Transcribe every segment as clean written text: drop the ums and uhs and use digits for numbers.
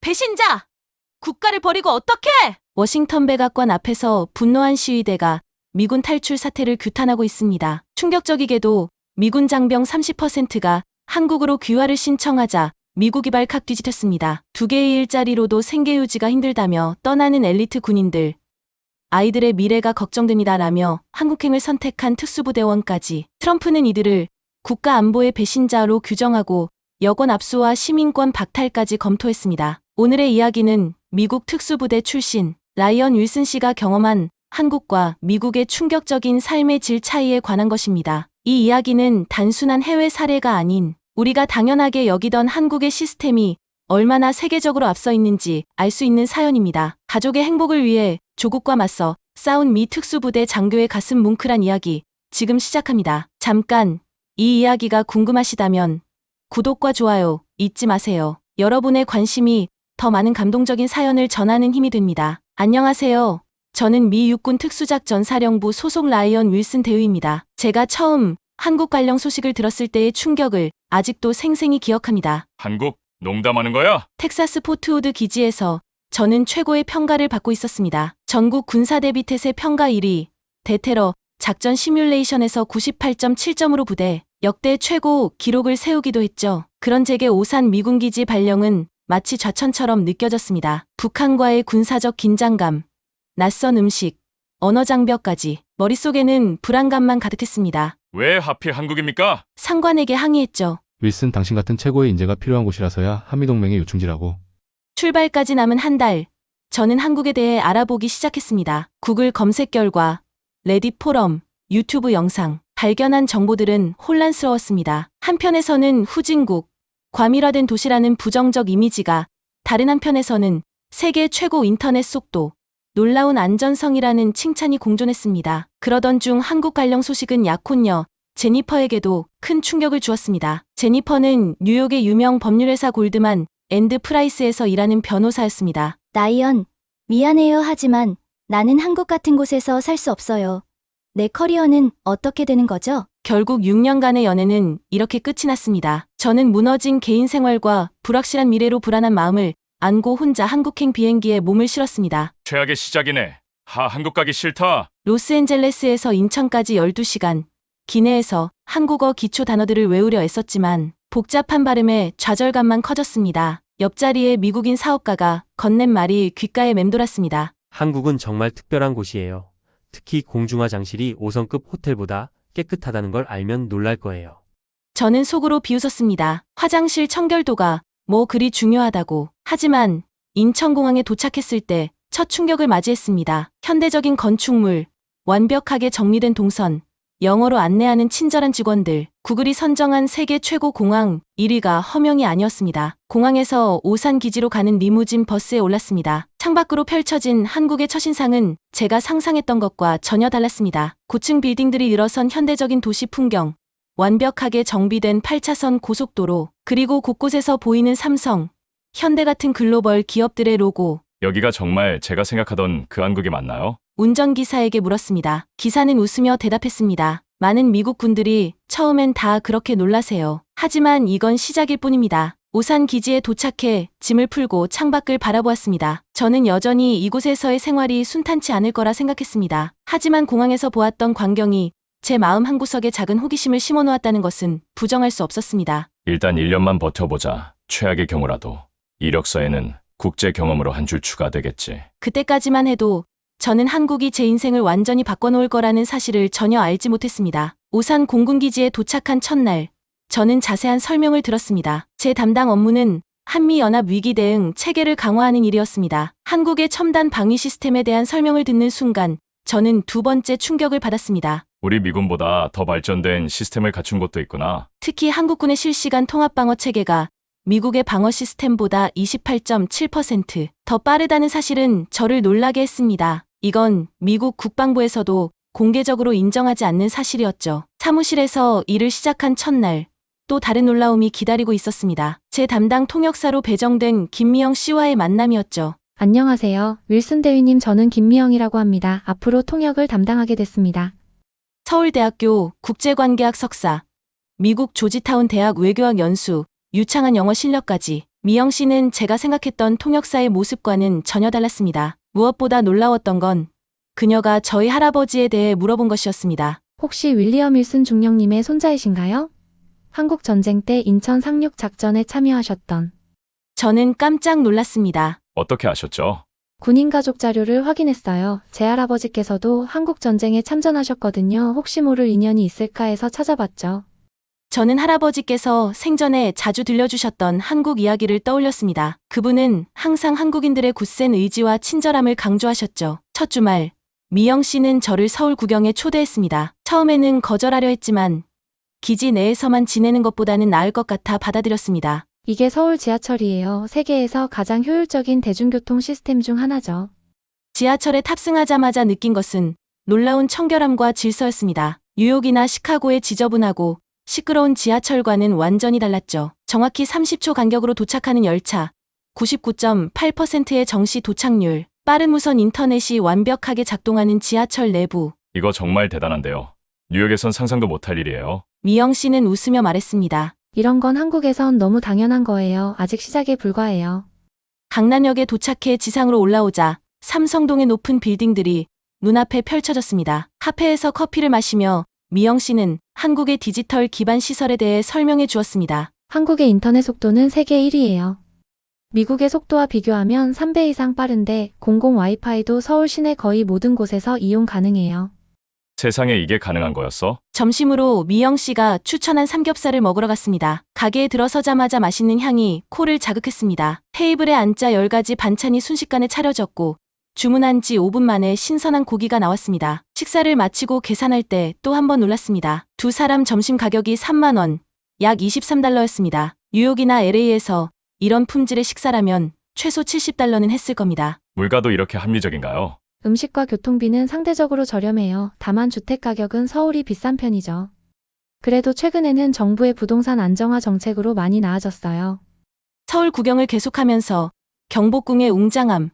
배신자! 국가를 버리고 어떡해! 워싱턴 백악관 앞에서 분노한 시위대가 미군 탈출 사태를 규탄하고 있습니다. 충격적이게도 미군 장병 30%가 한국으로 귀화를 신청하자 미국이 발칵 뒤집혔습니다. 2개의 일자리로도 생계 유지가 힘들다며 떠나는 엘리트 군인들. 아이들의 미래가 걱정됩니다라며 한국행을 선택한 특수부대원까지. 트럼프는 이들을 국가 안보의 배신자로 규정하고 여권 압수와 시민권 박탈까지 검토했습니다. 오늘의 이야기는 미국 특수부대 출신 라이언 윌슨 씨가 경험한 한국과 미국의 충격적인 삶의 질 차이에 관한 것입니다. 이 이야기는 단순한 해외 사례가 아닌 우리가 당연하게 여기던 한국의 시스템이 얼마나 세계적으로 앞서 있는지 알 수 있는 사연입니다. 가족의 행복을 위해 조국과 맞서 싸운 미 특수부대 장교의 가슴 뭉클한 이야기 지금 시작합니다. 잠깐 이 이야기가 궁금하시다면 구독과 좋아요 잊지 마세요. 여러분의 관심이 더 많은 감동적인 사연을 전하는 힘이 됩니다. 안녕하세요. 저는 미 육군 특수작전사령부 소속 라이언 윌슨 대위입니다. 제가 처음 한국 관련 소식을 들었을 때의 충격을 아직도 생생히 기억합니다. 한국? 농담하는 거야? 텍사스 포트우드 기지에서 저는 최고의 평가를 받고 있었습니다. 전국 군사대비 태세 평가 1위, 대테러 작전 시뮬레이션에서 98.7점으로 부대 역대 최고 기록을 세우기도 했죠. 그런 제게 오산 미군기지 발령은 마치 좌천처럼 느껴졌습니다. 북한과의 군사적 긴장감, 낯선 음식, 언어 장벽까지 머릿속에는 불안감만 가득했습니다. 왜 하필 한국입니까? 상관에게 항의했죠. 윌슨, 당신 같은 최고의 인재가 필요한 곳이라서야 한미동맹의 요충지라고. 출발까지 남은 한 달, 저는 한국에 대해 알아보기 시작했습니다. 구글 검색 결과, 레딧 포럼, 유튜브 영상, 발견한 정보들은 혼란스러웠습니다. 한편에서는 후진국, 과밀화된 도시라는 부정적 이미지가, 다른 한편에서는 세계 최고 인터넷 속도, 놀라운 안전성이라는 칭찬이 공존했습니다. 그러던 중 한국 관련 소식은 약혼녀 제니퍼에게도 큰 충격을 주었습니다. 제니퍼는 뉴욕의 유명 법률회사 골드만 앤드 프라이스에서 일하는 변호사였습니다. 라이언, 미안해요 하지만 나는 한국 같은 곳에서 살 수 없어요. 내 커리어는 어떻게 되는 거죠? 결국 6년간의 연애는 이렇게 끝이 났습니다. 저는 무너진 개인 생활과 불확실한 미래로 불안한 마음을 안고 혼자 한국행 비행기에 몸을 실었습니다. 최악의 시작이네. 한국 가기 싫다. 로스앤젤레스에서 인천까지 12시간, 기내에서 한국어 기초 단어들을 외우려 애썼지만 복잡한 발음에 좌절감만 커졌습니다. 옆자리에 미국인 사업가가 건넨 말이 귓가에 맴돌았습니다. 한국은 정말 특별한 곳이에요. 특히 공중화 장실이 5성급 호텔보다 깨끗하다는 걸 알면 놀랄 거예요. 저는 속으로 비웃었습니다. 화장실 청결도가 뭐 그리 중요하다고. 하지만 인천공항에 도착했을 때 첫 충격을 맞이했습니다. 현대적인 건축물, 완벽하게 정리된 동선, 영어로 안내하는 친절한 직원들, 구글이 선정한 세계 최고 공항 1위가 허명이 아니었습니다. 공항에서 오산 기지로 가는 리무진 버스에 올랐습니다. 창밖으로 펼쳐진 한국의 첫인상은 제가 상상했던 것과 전혀 달랐습니다. 고층 빌딩들이 늘어선 현대적인 도시 풍경, 완벽하게 정비된 8차선 고속도로, 그리고 곳곳에서 보이는 삼성, 현대 같은 글로벌 기업들의 로고. 여기가 정말 제가 생각하던 그 한국이 맞나요? 운전기사에게 물었습니다. 기사는 웃으며 대답했습니다. 많은 미국 군들이 처음엔 다 그렇게 놀라세요. 하지만 이건 시작일 뿐입니다. 오산 기지에 도착해 짐을 풀고 창밖을 바라보았습니다. 저는 여전히 이곳에서의 생활이 순탄치 않을 거라 생각했습니다. 하지만 공항에서 보았던 광경이 제 마음 한구석에 작은 호기심을 심어놓았다는 것은 부정할 수 없었습니다. 일단 1년만 버텨보자. 최악의 경우라도 이력서에는 국제 경험으로 한 줄 추가되겠지. 그때까지만 해도 저는 한국이 제 인생을 완전히 바꿔놓을 거라는 사실을 전혀 알지 못했습니다. 오산 공군기지에 도착한 첫날, 저는 자세한 설명을 들었습니다. 제 담당 업무는 한미연합 위기 대응 체계를 강화하는 일이었습니다. 한국의 첨단 방위 시스템에 대한 설명을 듣는 순간 저는 두 번째 충격을 받았습니다. 우리 미군보다 더 발전된 시스템을 갖춘 곳도 있구나. 특히 한국군의 실시간 통합방어 체계가 미국의 방어 시스템보다 28.7% 더 빠르다는 사실은 저를 놀라게 했습니다. 이건 미국 국방부에서도 공개적으로 인정하지 않는 사실이었죠. 사무실에서 일을 시작한 첫날, 또 다른 놀라움이 기다리고 있었습니다. 제 담당 통역사로 배정된 김미영 씨와의 만남이었죠. 안녕하세요. 윌슨 대위님, 저는 김미영이라고 합니다. 앞으로 통역을 담당하게 됐습니다. 서울대학교 국제관계학 석사, 미국 조지타운 대학 외교학 연수, 유창한 영어 실력까지 미영 씨는 제가 생각했던 통역사의 모습과는 전혀 달랐습니다. 무엇보다 놀라웠던 건 그녀가 저희 할아버지에 대해 물어본 것이었습니다. 혹시 윌리엄 윌슨 중령님의 손자이신가요? 한국 전쟁 때 인천 상륙 작전에 참여하셨던 저는 깜짝 놀랐습니다. 어떻게 아셨죠? 군인 가족 자료를 확인했어요. 제 할아버지께서도 한국 전쟁에 참전하셨거든요. 혹시 모를 인연이 있을까 해서 찾아봤죠. 저는 할아버지께서 생전에 자주 들려주셨던 한국 이야기를 떠올렸습니다. 그분은 항상 한국인들의 굳센 의지와 친절함을 강조하셨죠. 첫 주말, 미영 씨는 저를 서울 구경에 초대했습니다. 처음에는 거절하려 했지만 기지 내에서만 지내는 것보다는 나을 것 같아 받아들였습니다. 이게 서울 지하철이에요. 세계에서 가장 효율적인 대중교통 시스템 중 하나죠. 지하철에 탑승하자마자 느낀 것은 놀라운 청결함과 질서였습니다. 뉴욕이나 시카고의 지저분하고 시끄러운 지하철과는 완전히 달랐죠. 정확히 30초 간격으로 도착하는 열차, 99.8%의 정시 도착률, 빠른 무선 인터넷이 완벽하게 작동하는 지하철 내부. 이거 정말 대단한데요. 뉴욕에선 상상도 못할 일이에요. 미영 씨는 웃으며 말했습니다. 이런 건 한국에선 너무 당연한 거예요. 아직 시작에 불과해요. 강남역에 도착해 지상으로 올라오자 삼성동의 높은 빌딩들이 눈앞에 펼쳐졌습니다. 카페에서 커피를 마시며 미영 씨는 한국의 디지털 기반 시설에 대해 설명해 주었습니다. 한국의 인터넷 속도는 세계 1위예요. 미국의 속도와 비교하면 3배 이상 빠른데 공공 와이파이도 서울 시내 거의 모든 곳에서 이용 가능해요. 세상에 이게 가능한 거였어? 점심으로 미영 씨가 추천한 삼겹살을 먹으러 갔습니다. 가게에 들어서자마자 맛있는 향이 코를 자극했습니다. 테이블에 앉자 10가지 반찬이 순식간에 차려졌고 주문한 지 5분 만에 신선한 고기가 나왔습니다. 식사를 마치고 계산할 때 또 한 번 놀랐습니다. 두 사람 점심 가격이 3만 원, 약 23달러였습니다. 뉴욕이나 LA에서 이런 품질의 식사라면 최소 70달러는 했을 겁니다. 물가도 이렇게 합리적인가요? 음식과 교통비는 상대적으로 저렴해요. 다만 주택 가격은 서울이 비싼 편이죠. 그래도 최근에는 정부의 부동산 안정화 정책으로 많이 나아졌어요. 서울 구경을 계속하면서 경복궁의 웅장함,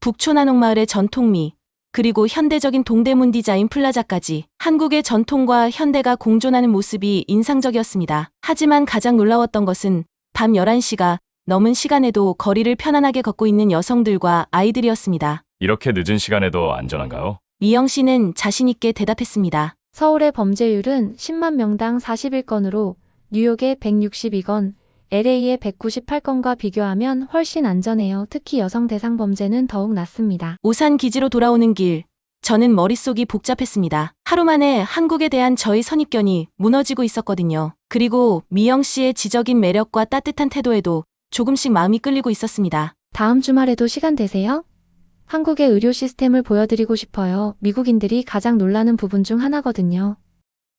북촌한옥마을의 전통미, 그리고 현대적인 동대문 디자인 플라자까지 한국의 전통과 현대가 공존하는 모습이 인상적이었습니다. 하지만 가장 놀라웠던 것은 밤 11시가 넘은 시간에도 거리를 편안하게 걷고 있는 여성들과 아이들이었습니다. 이렇게 늦은 시간에도 안전한가요? 미영 씨는 자신 있게 대답했습니다. 서울의 범죄율은 10만 명당 41건으로 뉴욕의 162건, LA의 198건과 비교하면 훨씬 안전해요. 특히 여성 대상 범죄는 더욱 낮습니다. 오산 기지로 돌아오는 길, 저는 머릿속이 복잡했습니다. 하루 만에 한국에 대한 저의 선입견이 무너지고 있었거든요. 그리고 미영 씨의 지적인 매력과 따뜻한 태도에도 조금씩 마음이 끌리고 있었습니다. 다음 주말에도 시간 되세요? 한국의 의료 시스템을 보여드리고 싶어요. 미국인들이 가장 놀라는 부분 중 하나거든요.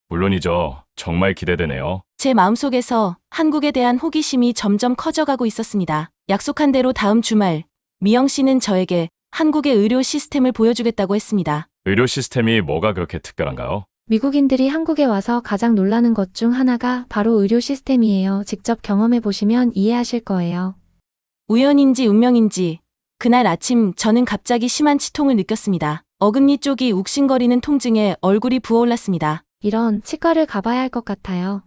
물론이죠. 정말 기대되네요. 제 마음속에서 한국에 대한 호기심이 점점 커져가고 있었습니다. 약속한 대로 다음 주말, 미영 씨는 저에게 한국의 의료 시스템을 보여주겠다고 했습니다. 의료 시스템이 뭐가 그렇게 특별한가요? 미국인들이 한국에 와서 가장 놀라는 것 중 하나가 바로 의료 시스템이에요. 직접 경험해 보시면 이해하실 거예요. 우연인지 운명인지 그날 아침 저는 갑자기 심한 치통을 느꼈습니다. 어금니 쪽이 욱신거리는 통증에 얼굴이 부어올랐습니다. 이런 치과를 가봐야 할 것 같아요.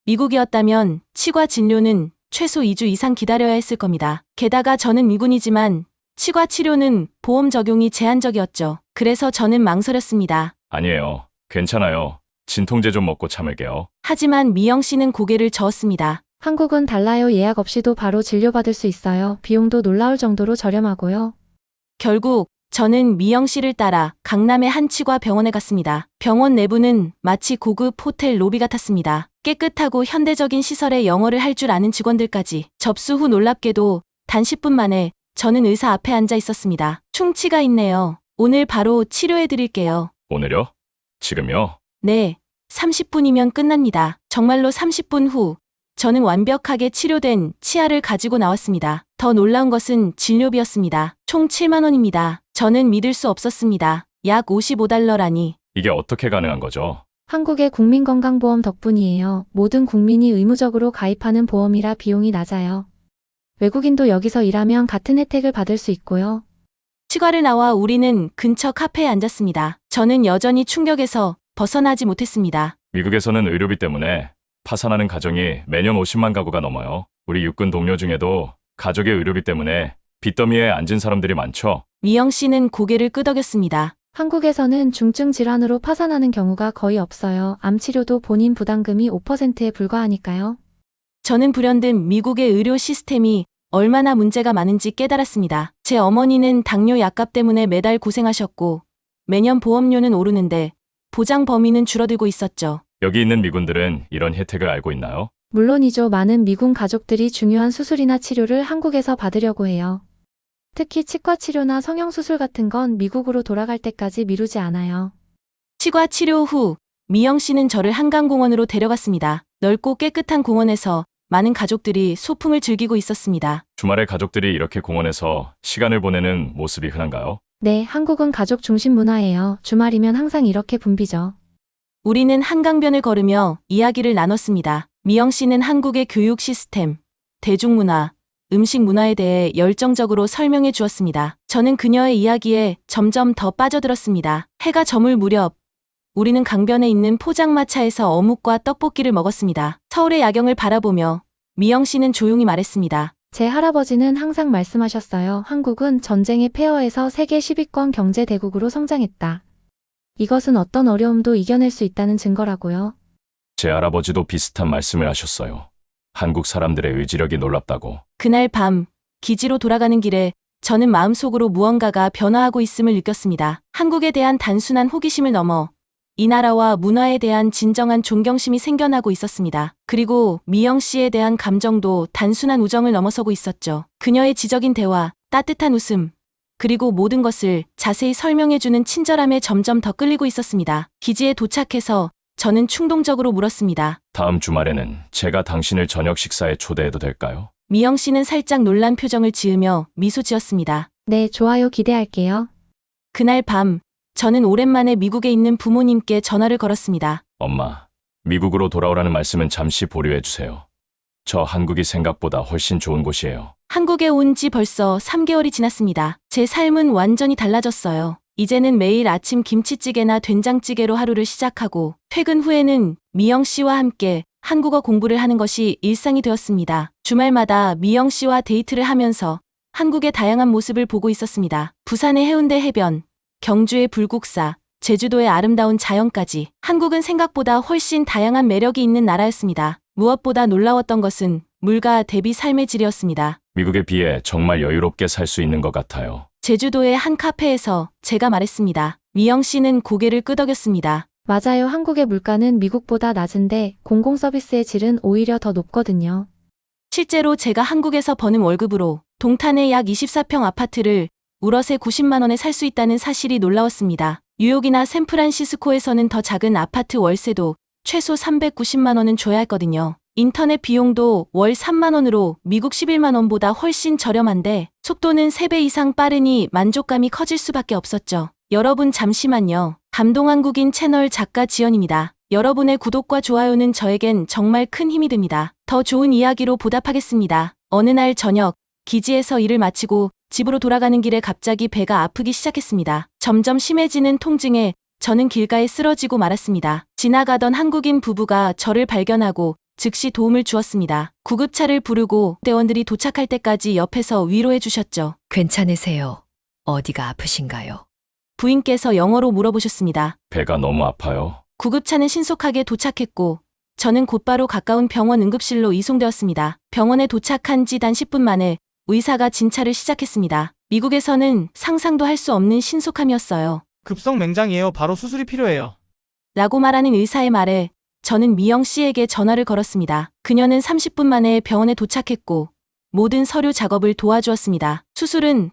미국이었다면 치과 진료는 최소 2주 이상 기다려야 했을 겁니다. 게다가 저는 미군이지만 치과 치료는 보험 적용이 제한적이었죠. 그래서 저는 망설였습니다. 아니에요. 괜찮아요. 진통제 좀 먹고 참을게요. 하지만 미영 씨는 고개를 저었습니다. 한국은 달라요. 예약 없이도 바로 진료받을 수 있어요. 비용도 놀라울 정도로 저렴하고요. 결국 저는 미영 씨를 따라 강남의 한 치과 병원에 갔습니다. 병원 내부는 마치 고급 호텔 로비 같았습니다. 깨끗하고 현대적인 시설에 영어를 할 줄 아는 직원들까지. 접수 후 놀랍게도 단 10분 만에 저는 의사 앞에 앉아 있었습니다. 충치가 있네요. 오늘 바로 치료해 드릴게요. 오늘요? 지금요? 네, 30분이면 끝납니다. 정말로 30분 후 저는 완벽하게 치료된 치아를 가지고 나왔습니다. 더 놀라운 것은 진료비였습니다. 총 7만 원입니다. 저는 믿을 수 없었습니다. 약 55달러라니. 이게 어떻게 가능한 거죠? 한국의 국민건강보험 덕분이에요. 모든 국민이 의무적으로 가입하는 보험이라 비용이 낮아요. 외국인도 여기서 일하면 같은 혜택을 받을 수 있고요. 치과를 나와 우리는 근처 카페에 앉았습니다. 저는 여전히 충격에서 벗어나지 못했습니다. 미국에서는 의료비 때문에 파산하는 가정이 매년 50만 가구가 넘어요. 우리 육군 동료 중에도 가족의 의료비 때문에 빚더미에 앉은 사람들이 많죠. 미영 씨는 고개를 끄덕였습니다. 한국에서는 중증 질환으로 파산하는 경우가 거의 없어요. 암 치료도 본인 부담금이 5%에 불과하니까요. 저는 불현듯 미국의 의료 시스템이 얼마나 문제가 많은지 깨달았습니다. 제 어머니는 당뇨 약값 때문에 매달 고생하셨고 매년 보험료는 오르는데 보장 범위는 줄어들고 있었죠. 여기 있는 미군들은 이런 혜택을 알고 있나요? 물론이죠. 많은 미군 가족들이 중요한 수술이나 치료를 한국에서 받으려고 해요. 특히 치과 치료나 성형수술 같은 건 미국으로 돌아갈 때까지 미루지 않아요. 치과 치료 후 미영 씨는 저를 한강공원으로 데려갔습니다. 넓고 깨끗한 공원에서 많은 가족들이 소풍을 즐기고 있었습니다. 주말에 가족들이 이렇게 공원에서 시간을 보내는 모습이 흔한가요? 네, 한국은 가족 중심 문화예요. 주말이면 항상 이렇게 붐비죠. 우리는 한강변을 걸으며 이야기를 나눴습니다. 미영 씨는 한국의 교육 시스템, 대중문화, 음식 문화에 대해 열정적으로 설명해 주었습니다. 저는 그녀의 이야기에 점점 더 빠져들었습니다. 해가 저물 무렵 우리는 강변에 있는 포장마차에서 어묵과 떡볶이를 먹었습니다. 서울의 야경을 바라보며 미영 씨는 조용히 말했습니다. 제 할아버지는 항상 말씀하셨어요. 한국은 전쟁의 폐허에서 세계 10위권 경제 대국으로 성장했다. 이것은 어떤 어려움도 이겨낼 수 있다는 증거라고요. 제 할아버지도 비슷한 말씀을 하셨어요. 한국 사람들의 의지력이 놀랍다고. 그날 밤 기지로 돌아가는 길에 저는 마음속으로 무언가가 변화하고 있음을 느꼈습니다. 한국에 대한 단순한 호기심을 넘어 이 나라와 문화에 대한 진정한 존경심이 생겨나고 있었습니다. 그리고 미영 씨에 대한 감정도 단순한 우정을 넘어서고 있었죠. 그녀의 지적인 대화, 따뜻한 웃음, 그리고 모든 것을 자세히 설명해주는 친절함에 점점 더 끌리고 있었습니다. 기지에 도착해서 저는 충동적으로 물었습니다. 다음 주말에는 제가 당신을 저녁 식사에 초대해도 될까요? 미영 씨는 살짝 놀란 표정을 지으며 미소 지었습니다. 네, 좋아요. 기대할게요. 그날 밤 저는 오랜만에 미국에 있는 부모님께 전화를 걸었습니다. 엄마, 미국으로 돌아오라는 말씀은 잠시 보류해 주세요. 저 한국이 생각보다 훨씬 좋은 곳이에요. 한국에 온 지 벌써 3개월이 지났습니다. 제 삶은 완전히 달라졌어요. 이제는 매일 아침 김치찌개나 된장찌개로 하루를 시작하고 퇴근 후에는 미영 씨와 함께 한국어 공부를 하는 것이 일상이 되었습니다. 주말마다 미영 씨와 데이트를 하면서 한국의 다양한 모습을 보고 있었습니다. 부산의 해운대 해변, 경주의 불국사, 제주도의 아름다운 자연까지 한국은 생각보다 훨씬 다양한 매력이 있는 나라였습니다. 무엇보다 놀라웠던 것은 물가 대비 삶의 질이었습니다. 미국에 비해 정말 여유롭게 살 수 있는 것 같아요. 제주도의 한 카페에서 제가 말했습니다. 미영 씨는 고개를 끄덕였습니다. 맞아요. 한국의 물가는 미국보다 낮은데 공공서비스의 질은 오히려 더 높거든요. 실제로 제가 한국에서 버는 월급으로 동탄의 약 24평 아파트를 울엇에 90만 원에 살 수 있다는 사실이 놀라웠습니다. 뉴욕이나 샌프란시스코에서는 더 작은 아파트 월세도 최소 390만 원은 줘야 했거든요. 인터넷 비용도 월 3만 원으로 미국 11만 원보다 훨씬 저렴한데 속도는 3배 이상 빠르니 만족감이 커질 수밖에 없었죠. 여러분 잠시만요. 감동한국인 채널 작가 지연입니다. 여러분의 구독과 좋아요는 저에겐 정말 큰 힘이 됩니다. 더 좋은 이야기로 보답하겠습니다. 어느 날 저녁 기지에서 일을 마치고 집으로 돌아가는 길에 갑자기 배가 아프기 시작했습니다. 점점 심해지는 통증에 저는 길가에 쓰러지고 말았습니다. 지나가던 한국인 부부가 저를 발견하고 즉시 도움을 주었습니다. 구급차를 부르고 대원들이 도착할 때까지 옆에서 위로해 주셨죠. 괜찮으세요? 어디가 아프신가요? 부인께서 영어로 물어보셨습니다. 배가 너무 아파요. 구급차는 신속하게 도착했고 저는 곧바로 가까운 병원 응급실로 이송되었습니다. 병원에 도착한 지 단 10분 만에 의사가 진찰을 시작했습니다. 미국에서는 상상도 할 수 없는 신속함이었어요. 급성 맹장이에요. 바로 수술이 필요해요. 라고 말하는 의사의 말에 저는 미영 씨에게 전화를 걸었습니다. 그녀는 30분 만에 병원에 도착했고 모든 서류 작업을 도와주었습니다. 수술은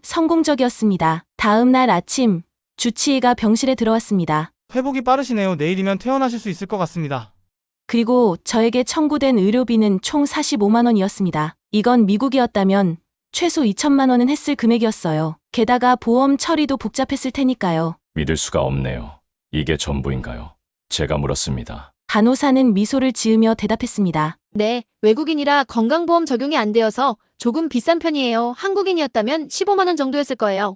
성공적이었습니다. 다음 날 아침 주치의가 병실에 들어왔습니다. 회복이 빠르시네요. 내일이면 퇴원하실 수 있을 것 같습니다. 그리고 저에게 청구된 의료비는 총 45만 원이었습니다. 이건 미국이었다면 최소 2천만 원은 했을 금액이었어요. 게다가 보험 처리도 복잡했을 테니까요. 믿을 수가 없네요. 이게 전부인가요? 제가 물었습니다. 간호사는 미소를 지으며 대답했습니다. 네, 외국인이라 건강보험 적용이 안 되어서 조금 비싼 편이에요. 한국인이었다면 15만 원 정도였을 거예요.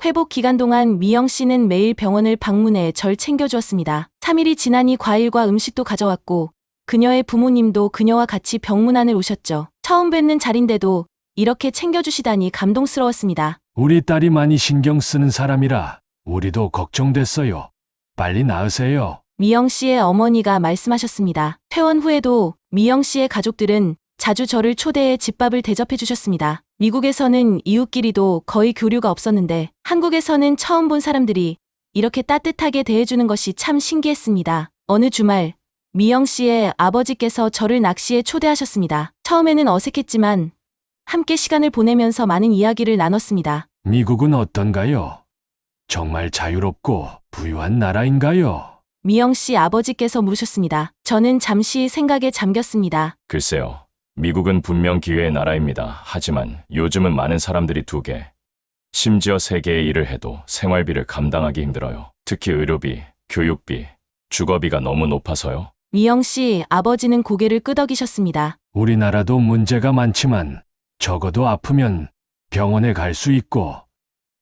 회복 기간 동안 미영 씨는 매일 병원을 방문해 절 챙겨주었습니다. 3일이 지나니 과일과 음식도 가져왔고 그녀의 부모님도 그녀와 같이 병문안을 오셨죠. 처음 뵙는 자리인데도 이렇게 챙겨주시다니 감동스러웠습니다. 우리 딸이 많이 신경 쓰는 사람이라 우리도 걱정됐어요. 빨리 나으세요. 미영 씨의 어머니가 말씀하셨습니다. 퇴원 후에도 미영 씨의 가족들은 자주 저를 초대해 집밥을 대접해 주셨습니다. 미국에서는 이웃끼리도 거의 교류가 없었는데 한국에서는 처음 본 사람들이 이렇게 따뜻하게 대해주는 것이 참 신기했습니다. 어느 주말 미영 씨의 아버지께서 저를 낚시에 초대하셨습니다. 처음에는 어색했지만 함께 시간을 보내면서 많은 이야기를 나눴습니다. 미국은 어떤가요? 정말 자유롭고 부유한 나라인가요? 미영 씨 아버지께서 물으셨습니다. 저는 잠시 생각에 잠겼습니다. 글쎄요. 미국은 분명 기회의 나라입니다. 하지만 요즘은 많은 사람들이 2개, 심지어 3개의 일을 해도 생활비를 감당하기 힘들어요. 특히 의료비, 교육비, 주거비가 너무 높아서요. 미영 씨 아버지는 고개를 끄덕이셨습니다. 우리나라도 문제가 많지만 적어도 아프면 병원에 갈 수 있고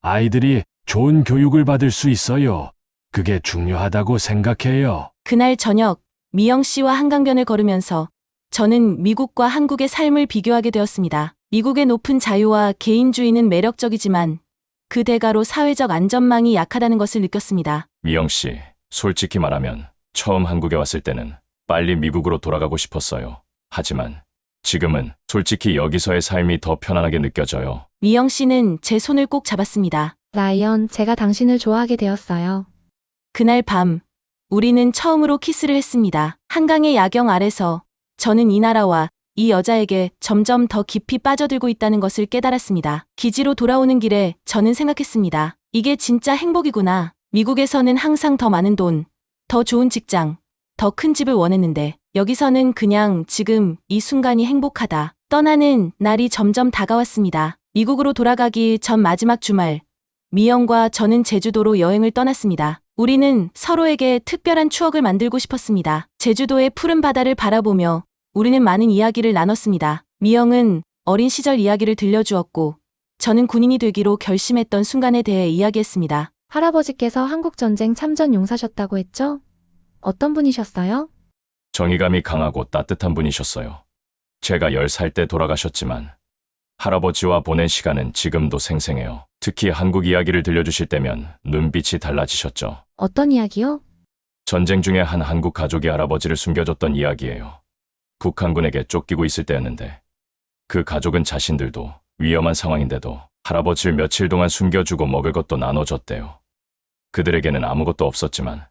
아이들이 좋은 교육을 받을 수 있어요. 그게 중요하다고 생각해요. 그날 저녁 미영 씨와 한강변을 걸으면서 저는 미국과 한국의 삶을 비교하게 되었습니다. 미국의 높은 자유와 개인주의는 매력적이지만 그 대가로 사회적 안전망이 약하다는 것을 느꼈습니다. 미영 씨, 솔직히 말하면 처음 한국에 왔을 때는 빨리 미국으로 돌아가고 싶었어요. 하지만 지금은 솔직히 여기서의 삶이 더 편안하게 느껴져요. 미영 씨는 제 손을 꼭 잡았습니다. 라이언, 제가 당신을 좋아하게 되었어요. 그날 밤 우리는 처음으로 키스를 했습니다. 한강의 야경 아래서 저는 이 나라와 이 여자에게 점점 더 깊이 빠져들고 있다는 것을 깨달았습니다. 기지로 돌아오는 길에 저는 생각했습니다. 이게 진짜 행복이구나. 미국에서는 항상 더 많은 돈, 더 좋은 직장, 더 큰 집을 원했는데 여기서는 그냥 지금 이 순간이 행복하다. 떠나는 날이 점점 다가왔습니다. 미국으로 돌아가기 전 마지막 주말, 미영과 저는 제주도로 여행을 떠났습니다. 우리는 서로에게 특별한 추억을 만들고 싶었습니다. 제주도의 푸른 바다를 바라보며 우리는 많은 이야기를 나눴습니다. 미영은 어린 시절 이야기를 들려주었고 저는 군인이 되기로 결심했던 순간에 대해 이야기했습니다. 할아버지께서 한국전쟁 참전 용사셨다고 했죠? 어떤 분이셨어요? 정의감이 강하고 따뜻한 분이셨어요. 제가 10살 때 돌아가셨지만 할아버지와 보낸 시간은 지금도 생생해요. 특히 한국 이야기를 들려주실 때면 눈빛이 달라지셨죠. 어떤 이야기요? 전쟁 중에 한 한국 가족이 할아버지를 숨겨줬던 이야기예요. 북한군에게 쫓기고 있을 때였는데 그 가족은 자신들도 위험한 상황인데도 할아버지를 며칠 동안 숨겨주고 먹을 것도 나눠줬대요. 그들에게는 아무것도 없었지만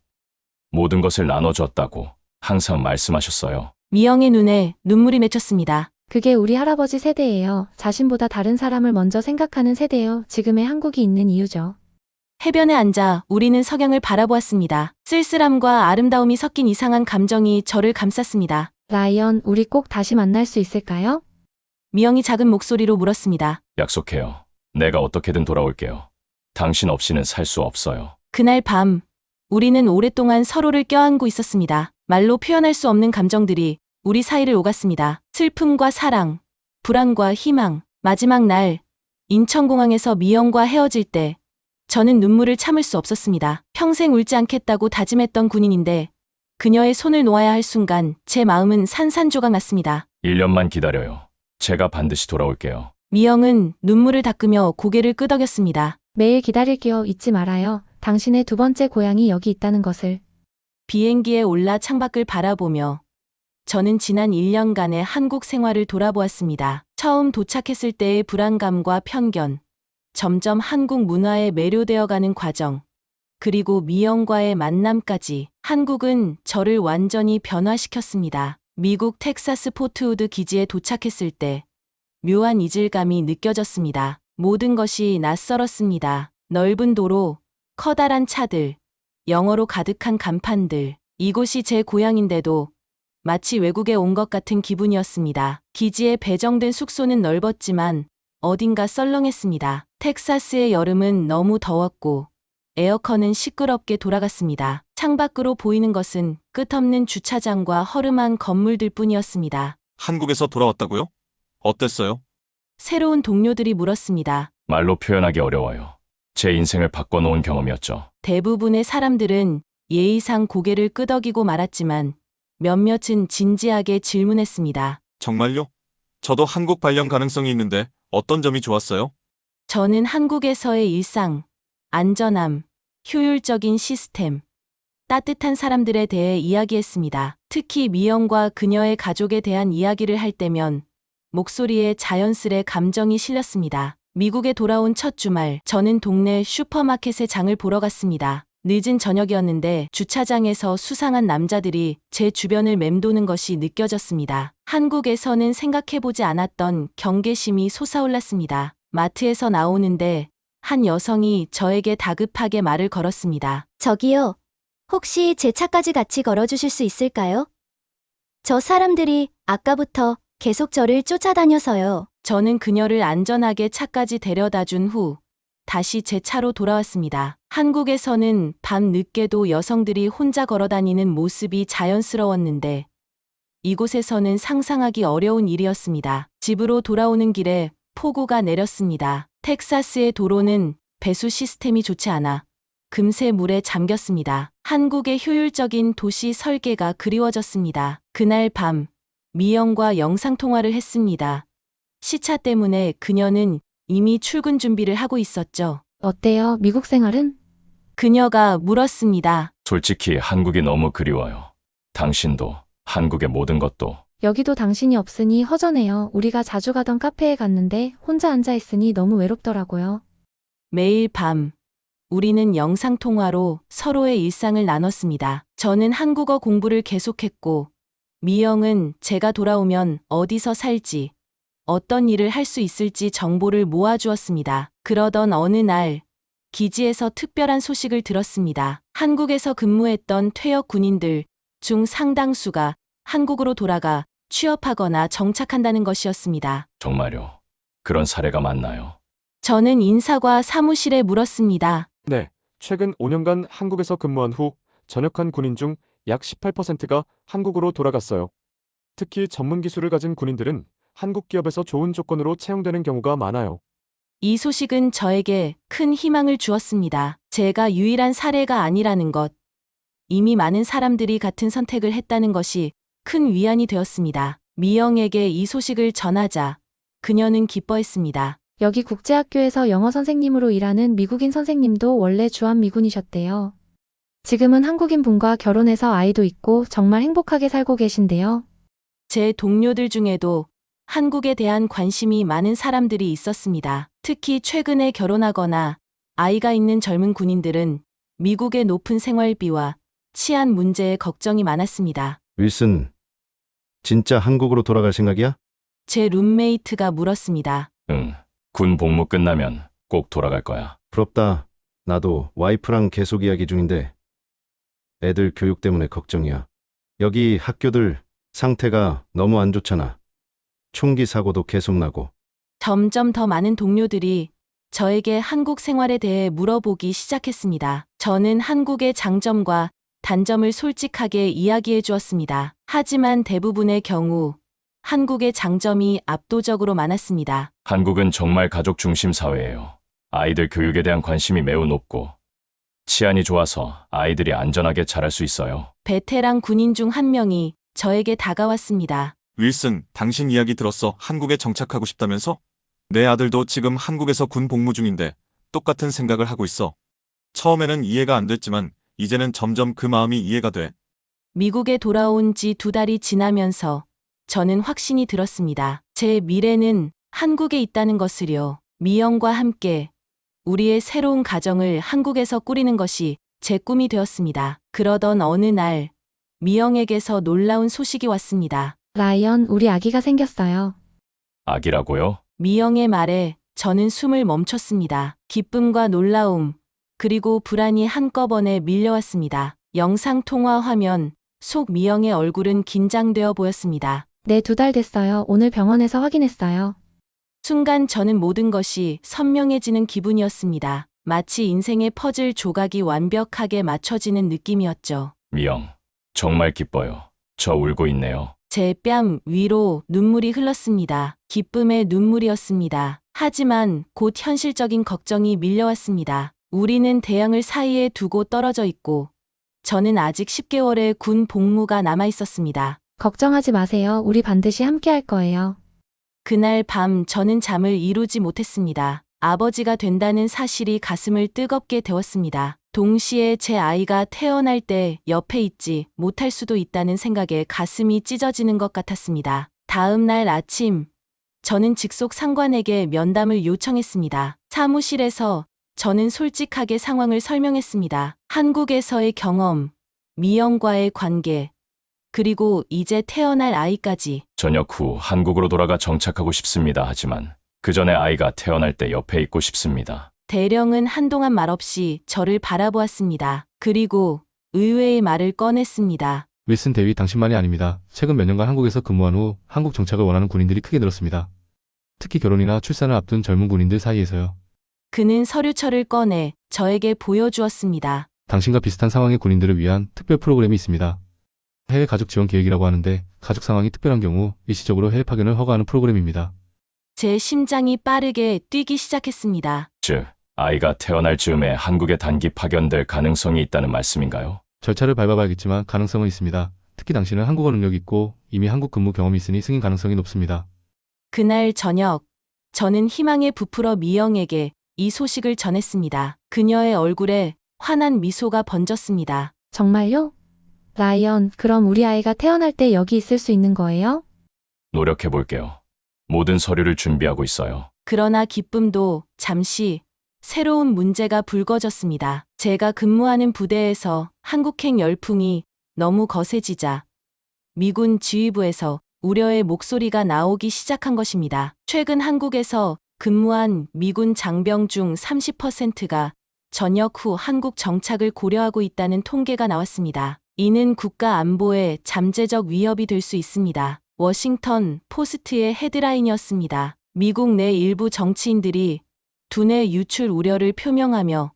모든 것을 나눠줬다고 항상 말씀하셨어요. 미영의 눈에 눈물이 맺혔습니다. 그게 우리 할아버지 세대예요. 자신보다 다른 사람을 먼저 생각하는 세대요. 지금의 한국이 있는 이유죠. 해변에 앉아 우리는 석양을 바라보았습니다. 쓸쓸함과 아름다움이 섞인 이상한 감정이 저를 감쌌습니다. 라이언, 우리 꼭 다시 만날 수 있을까요? 미영이 작은 목소리로 물었습니다. 약속해요. 내가 어떻게든 돌아올게요. 당신 없이는 살 수 없어요. 그날 밤 우리는 오랫동안 서로를 껴안고 있었습니다. 말로 표현할 수 없는 감정들이 우리 사이를 오갔습니다. 슬픔과 사랑, 불안과 희망. 마지막 날 인천공항에서 미영과 헤어질 때 저는 눈물을 참을 수 없었습니다. 평생 울지 않겠다고 다짐했던 군인인데 그녀의 손을 놓아야 할 순간 제 마음은 산산조각 났습니다. 1년만 기다려요. 제가 반드시 돌아올게요. 미영은 눈물을 닦으며 고개를 끄덕였습니다. 매일 기다릴게요. 잊지 말아요. 당신의 2번째 고향이 여기 있다는 것을. 비행기에 올라 창밖을 바라보며 저는 지난 1년간의 한국 생활을 돌아보았습니다. 처음 도착했을 때의 불안감과 편견, 점점 한국 문화에 매료되어가는 과정, 그리고 미영과의 만남까지 한국은 저를 완전히 변화시켰습니다. 미국 텍사스 포트우드 기지에 도착했을 때 묘한 이질감이 느껴졌습니다. 모든 것이 낯설었습니다. 넓은 도로, 커다란 차들, 영어로 가득한 간판들. 이곳이 제 고향인데도 마치 외국에 온 것 같은 기분이었습니다. 기지에 배정된 숙소는 넓었지만 어딘가 썰렁했습니다. 텍사스의 여름은 너무 더웠고 에어컨은 시끄럽게 돌아갔습니다. 창밖으로 보이는 것은 끝없는 주차장과 허름한 건물들 뿐이었습니다. 한국에서 돌아왔다고요? 어땠어요? 새로운 동료들이 물었습니다. 말로 표현하기 어려워요. 제 인생을 바꿔놓은 경험이었죠. 대부분의 사람들은 예의상 고개를 끄덕이고 말았지만 몇몇은 진지하게 질문했습니다. 정말요? 저도 한국 발령 가능성이 있는데 어떤 점이 좋았어요? 저는 한국에서의 일상, 안전함, 효율적인 시스템, 따뜻한 사람들에 대해 이야기했습니다. 특히 미영과 그녀의 가족에 대한 이야기를 할 때면 목소리에 자연스레 감정이 실렸습니다. 미국에 돌아온 첫 주말, 저는 동네 슈퍼마켓에 장을 보러 갔습니다. 늦은 저녁이었는데 주차장에서 수상한 남자들이 제 주변을 맴도는 것이 느껴졌습니다. 한국에서는 생각해보지 않았던 경계심이 솟아올랐습니다. 마트에서 나오는데 한 여성이 저에게 다급하게 말을 걸었습니다. 저기요. 혹시 제 차까지 같이 걸어주실 수 있을까요? 저 사람들이 아까부터 계속 저를 쫓아다녀서요. 저는 그녀를 안전하게 차까지 데려다 준 후 다시 제 차로 돌아왔습니다. 한국에서는 밤 늦게도 여성들이 혼자 걸어다니는 모습이 자연스러웠는데 이곳에서는 상상하기 어려운 일이었습니다. 집으로 돌아오는 길에 폭우가 내렸습니다. 텍사스의 도로는 배수 시스템이 좋지 않아 금세 물에 잠겼습니다. 한국의 효율적인 도시 설계가 그리워졌습니다. 그날 밤 미영과 영상통화를 했습니다. 시차 때문에 그녀는 이미 출근 준비를 하고 있었죠. 어때요? 미국 생활은? 그녀가 물었습니다. 솔직히 한국이 너무 그리워요. 당신도, 한국의 모든 것도. 여기도 당신이 없으니 허전해요. 우리가 자주 가던 카페에 갔는데 혼자 앉아 있으니 너무 외롭더라고요. 매일 밤 우리는 영상통화로 서로의 일상을 나눴습니다. 저는 한국어 공부를 계속했고 미영은 제가 돌아오면 어디서 살지, 어떤 일을 할 수 있을지 정보를 모아주었습니다. 그러던 어느 날 기지에서 특별한 소식을 들었습니다. 한국에서 근무했던 퇴역 군인들 중 상당수가 한국으로 돌아가 취업하거나 정착한다는 것이었습니다. 정말요? 그런 사례가 많나요? 저는 인사과 사무실에 물었습니다. 네, 최근 5년간 한국에서 근무한 후 전역한 군인 중 약 18%가 한국으로 돌아갔어요. 특히 전문 기술을 가진 군인들은 한국 기업에서 좋은 조건으로 채용되는 경우가 많아요. 이 소식은 저에게 큰 희망을 주었습니다. 제가 유일한 사례가 아니라는 것, 이미 많은 사람들이 같은 선택을 했다는 것이 큰 위안이 되었습니다. 미영에게 이 소식을 전하자 그녀는 기뻐했습니다. 여기 국제학교에서 영어 선생님으로 일하는 미국인 선생님도 원래 주한미군이셨대요. 지금은 한국인 분과 결혼해서 아이도 있고 정말 행복하게 살고 계신데요. 제 동료들 중에도 한국에 대한 관심이 많은 사람들이 있었습니다. 특히 최근에 결혼하거나 아이가 있는 젊은 군인들은 미국의 높은 생활비와 치안 문제에 걱정이 많았습니다. 윌슨, 진짜 한국으로 돌아갈 생각이야? 제 룸메이트가 물었습니다. 응. 군 복무 끝나면 꼭 돌아갈 거야. 부럽다. 나도 와이프랑 계속 이야기 중인데 애들 교육 때문에 걱정이야. 여기 학교들 상태가 너무 안 좋잖아. 총기 사고도 계속 나고. 점점 더 많은 동료들이 저에게 한국 생활에 대해 물어보기 시작했습니다. 저는 한국의 장점과 단점을 솔직하게 이야기해 주었습니다. 하지만 대부분의 경우 한국의 장점이 압도적으로 많았습니다. 한국은 정말 가족 중심 사회예요. 아이들 교육에 대한 관심이 매우 높고 치안이 좋아서 아이들이 안전하게 자랄 수 있어요. 베테랑 군인 중 한 명이 저에게 다가왔습니다. 윌슨, 당신 이야기 들었어. 한국에 정착하고 싶다면서? 내 아들도 지금 한국에서 군 복무 중인데 똑같은 생각을 하고 있어. 처음에는 이해가 안 됐지만 이제는 점점 그 마음이 이해가 돼. 미국에 돌아온 지 2달이 지나면서 저는 확신이 들었습니다. 제 미래는 한국에 있다는 것을요. 미영과 함께 우리의 새로운 가정을 한국에서 꾸리는 것이 제 꿈이 되었습니다. 그러던 어느 날 미영에게서 놀라운 소식이 왔습니다. 라이언, 우리 아기가 생겼어요. 아기라고요? 미영의 말에 저는 숨을 멈췄습니다. 기쁨과 놀라움, 그리고 불안이 한꺼번에 밀려왔습니다. 영상통화 화면 속 미영의 얼굴은 긴장되어 보였습니다. 네, 2달 됐어요. 오늘 병원에서 확인했어요. 순간 저는 모든 것이 선명해지는 기분이었습니다. 마치 인생의 퍼즐 조각이 완벽하게 맞춰지는 느낌이었죠. 미영, 정말 기뻐요. 저 울고 있네요. 제 뺨 위로 눈물이 흘렀습니다. 기쁨의 눈물이었습니다. 하지만 곧 현실적인 걱정이 밀려왔습니다. 우리는 대양을 사이에 두고 떨어져 있고 저는 아직 10개월의 군 복무가 남아 있었습니다. 걱정하지 마세요. 우리 반드시 함께 할 거예요. 그날 밤 저는 잠을 이루지 못했습니다. 아버지가 된다는 사실이 가슴을 뜨겁게 데웠습니다. 동시에 제 아이가 태어날 때 옆에 있지 못할 수도 있다는 생각에 가슴이 찢어지는 것 같았습니다. 다음 날 아침, 저는 직속 상관에게 면담을 요청했습니다. 사무실에서 저는 솔직하게 상황을 설명했습니다. 한국에서의 경험, 미영과의 관계, 그리고 이제 태어날 아이까지. 전역 후 한국으로 돌아가 정착하고 싶습니다. 하지만 그 전에 아이가 태어날 때 옆에 있고 싶습니다. 대령은 한동안 말없이 저를 바라보았습니다. 그리고 의외의 말을 꺼냈습니다. 윌슨 대위 당신만이 아닙니다. 최근 몇 년간 한국에서 근무한 후 한국 정착을 원하는 군인들이 크게 늘었습니다. 특히 결혼이나 출산을 앞둔 젊은 군인들 사이에서요. 그는 서류철을 꺼내 저에게 보여주었습니다. 당신과 비슷한 상황의 군인들을 위한 특별 프로그램이 있습니다. 해외 가족 지원 계획이라고 하는데 가족 상황이 특별한 경우 일시적으로 해외 파견을 허가하는 프로그램입니다. 제 심장이 빠르게 뛰기 시작했습니다. 즉, 아이가 태어날 즈음에 한국에 단기 파견될 가능성이 있다는 말씀인가요? 절차를 밟아봐야겠지만 가능성은 있습니다. 특히 당신은 한국어 능력이 있고 이미 한국 근무 경험이 있으니 승인 가능성이 높습니다. 그날 저녁, 저는 희망에 부풀어 미영에게 이 소식을 전했습니다. 그녀의 얼굴에 환한 미소가 번졌습니다. 정말요? 라이언, 그럼 우리 아이가 태어날 때 여기 있을 수 있는 거예요? 노력해 볼게요. 모든 서류를 준비하고 있어요. 그러나 기쁨도 잠시 새로운 문제가 불거졌습니다. 제가 근무하는 부대에서 한국행 열풍이 너무 거세지자 미군 지휘부에서 우려의 목소리가 나오기 시작한 것입니다. 최근 한국에서 근무한 미군 장병 중 30%가 전역 후 한국 정착을 고려하고 있다는 통계가 나왔습니다. 이는 국가 안보에 잠재적 위협이 될 수 있습니다. 워싱턴 포스트의 헤드라인이었습니다. 미국 내 일부 정치인들이 두뇌 유출 우려를 표명하며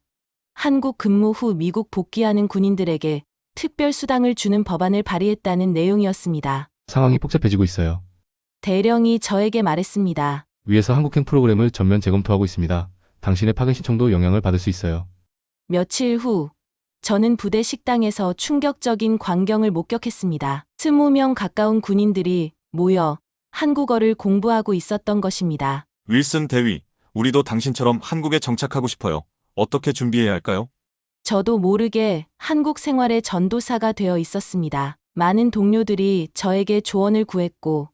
한국 근무 후 미국 복귀하는 군인들에게 특별 수당을 주는 법안을 발의했다는 내용이었습니다. 상황이 복잡해지고 있어요. 대령이 저에게 말했습니다. 위에서 한국행 프로그램을 전면 재검토하고 있습니다. 당신의 파견 신청도 영향을 받을 수 있어요. 며칠 후 저는 부대 식당에서 충격적인 광경을 목격했습니다. 20명 가까운 군인들이 모여 한국어를 공부하고 있었던 것입니다. 윌슨 대위, 우리도 당신처럼 한국에 정착하고 싶어요. 어떻게 준비해야 할까요? 저도 모르게 한국 생활의 전도사가 되어 있었습니다. 많은 동료들이 저에게 조언을 구했고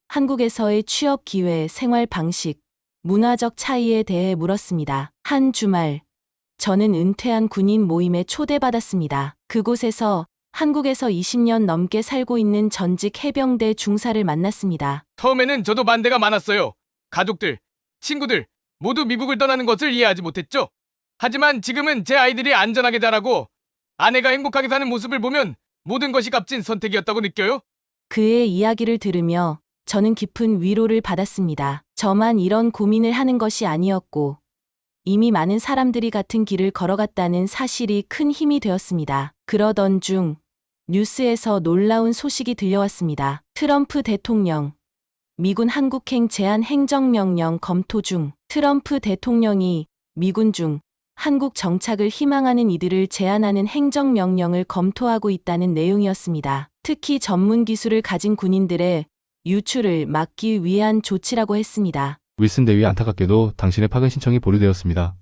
한국에서의 취업 기회, 생활 방식, 문화적 차이에 대해 물었습니다. 한 주말, 저는 은퇴한 군인 모임에 초대받았습니다. 그곳에서 한국에서 20년 넘게 살고 있는 전직 해병대 중사를 만났습니다. 처음에는 저도 반대가 많았어요. 가족들, 친구들 모두 미국을 떠나는 것을 이해하지 못했죠. 하지만 지금은 제 아이들이 안전하게 자라고 아내가 행복하게 사는 모습을 보면 모든 것이 값진 선택이었다고 느껴요. 그의 이야기를 들으며 저는 깊은 위로를 받았습니다. 저만 이런 고민을 하는 것이 아니었고 이미 많은 사람들이 같은 길을 걸어갔다는 사실이 큰 힘이 되었습니다. 그러던 중 뉴스에서 놀라운 소식이 들려왔습니다. 트럼프 대통령, 미군 한국행 제한 행정명령 검토 중. 트럼프 대통령이 미군 중 한국 정착을 희망하는 이들을 제한하는 행정명령을 검토하고 있다는 내용이었습니다. 특히 전문 기술을 가진 군인들의 유출을 막기 위한 조치라고 했습니다. 윌슨 대위 안타깝게도 당신의 파견 신청이 보류되었습니다.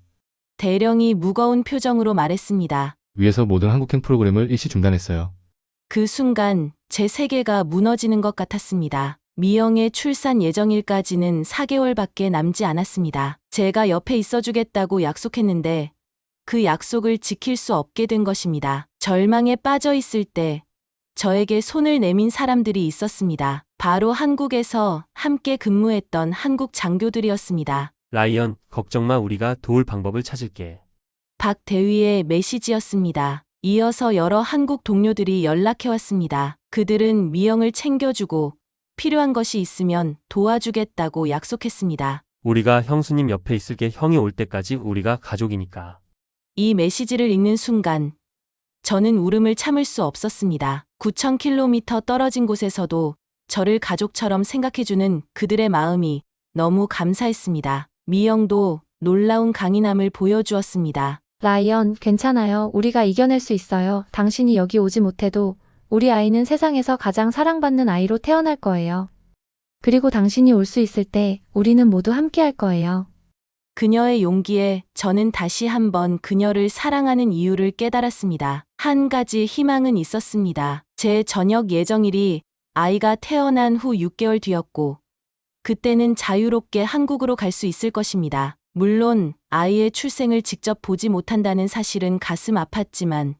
대령이 무거운 표정으로 말했습니다. 위에서 모든 한국행 프로그램을 일시 중단했어요. 그 순간 제 세계가 무너지는 것 같았습니다. 미영의 출산 예정일까지는 4개월밖에 남지 않았습니다. 제가 옆에 있어주겠다고 약속했는데 그 약속을 지킬 수 없게 된 것입니다. 절망에 빠져 있을 때 저에게 손을 내민 사람들이 있었습니다. 바로 한국에서 함께 근무했던 한국 장교들이었습니다. 라이언, 걱정 마, 우리가 도울 방법을 찾을게. 박 대위의 메시지였습니다. 이어서 여러 한국 동료들이 연락해왔습니다. 그들은 미영을 챙겨주고 필요한 것이 있으면 도와주겠다고 약속했습니다. 우리가 형수님 옆에 있을게. 형이 올 때까지 우리가 가족이니까. 이 메시지를 읽는 순간 저는 울음을 참을 수 없었습니다. 9,000km 떨어진 곳에서도 저를 가족처럼 생각해주는 그들의 마음이 너무 감사했습니다. 미영도 놀라운 강인함을 보여주었습니다. 라이언, 괜찮아요. 우리가 이겨낼 수 있어요. 당신이 여기 오지 못해도 우리 아이는 세상에서 가장 사랑받는 아이로 태어날 거예요. 그리고 당신이 올 수 있을 때 우리는 모두 함께 할 거예요. 그녀의 용기에 저는 다시 한번 그녀를 사랑하는 이유를 깨달았습니다. 한 가지 희망은 있었습니다. 제 저녁 예정일이 아이가 태어난 후 6개월 뒤였고, 그때는 자유롭게 한국으로 갈 수 있을 것입니다. 물론 아이의 출생을 직접 보지 못한다는 사실은 가슴 아팠지만,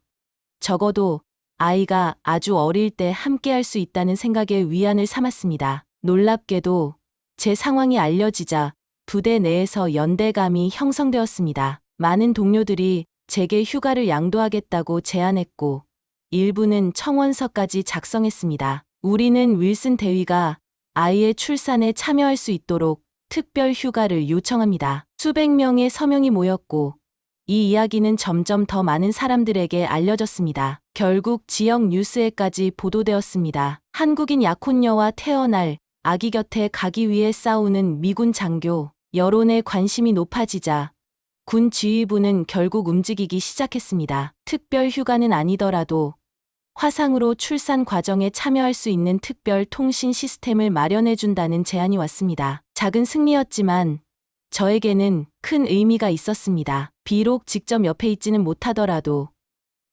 적어도 아이가 아주 어릴 때 함께할 수 있다는 생각에 위안을 삼았습니다. 놀랍게도 제 상황이 알려지자 부대 내에서 연대감이 형성되었습니다. 많은 동료들이 제게 휴가를 양도하겠다고 제안했고, 일부는 청원서까지 작성했습니다. 우리는 윌슨 대위가 아이의 출산에 참여할 수 있도록 특별 휴가를 요청합니다. 수백 명의 서명이 모였고, 이 이야기는 점점 더 많은 사람들에게 알려졌습니다. 결국 지역 뉴스에까지 보도되었습니다. 한국인 약혼녀와 태어날 아기 곁에 가기 위해 싸우는 미군 장교. 여론의 관심이 높아지자 군 지휘부는 결국 움직이기 시작했습니다. 특별 휴가는 아니더라도 화상으로 출산 과정에 참여할 수 있는 특별 통신 시스템을 마련해준다는 제안이 왔습니다. 작은 승리였지만 저에게는 큰 의미가 있었습니다. 비록 직접 옆에 있지는 못하더라도